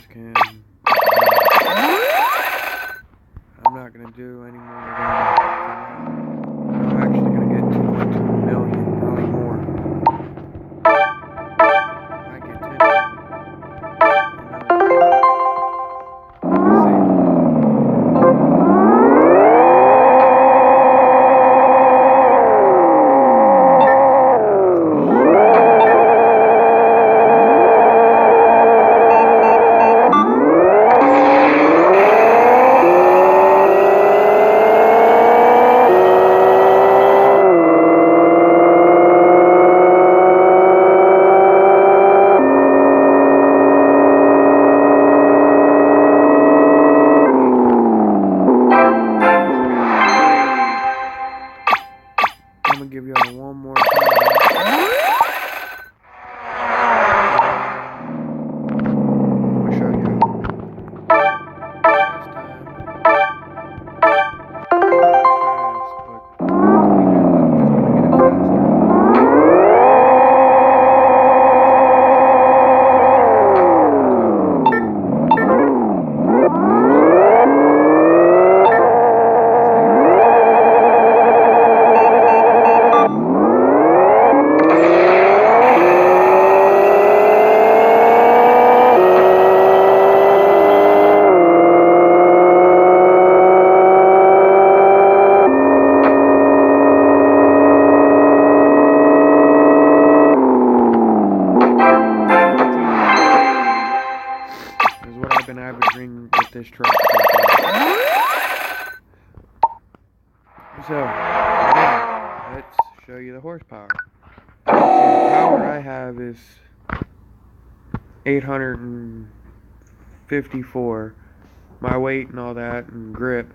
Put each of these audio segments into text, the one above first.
guys can. I'm not gonna do any more of them for now. I'm actually gonna get 2.2 million, probably more. I get 10 million. I'm gonna give y'all one more time. I'm gonna show you. Last time, it was fast, but I'm just gonna get it faster. Is what I've been averaging with this truck so far. So, yeah, let's show you the horsepower. So the power I have is 854, my weight and all that, and grip.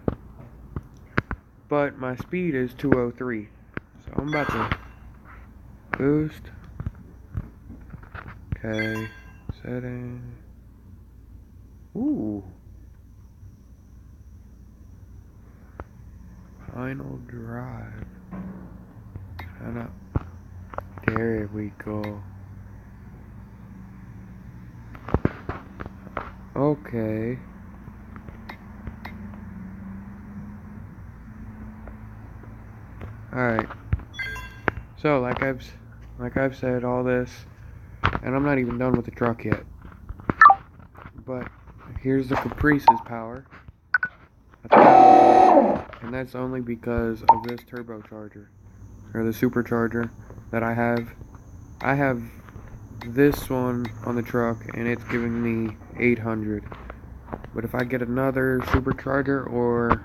But my speed is 203. So I'm about to boost. Okay, setting. Ooh. Final drive. There we go. Okay. Alright. So like I've said all this, and I'm not even done with the truck yet. But here's the Caprice's power. 1,000, and that's only because of this turbocharger, or the supercharger that I have. I have this one on the truck, and it's giving me 800. But if I get another supercharger or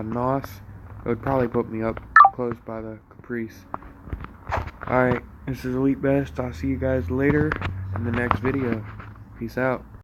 NOS, it would probably put me up close by the Caprice. Alright, this is Elite Best. I'll see you guys later in the next video. Peace out.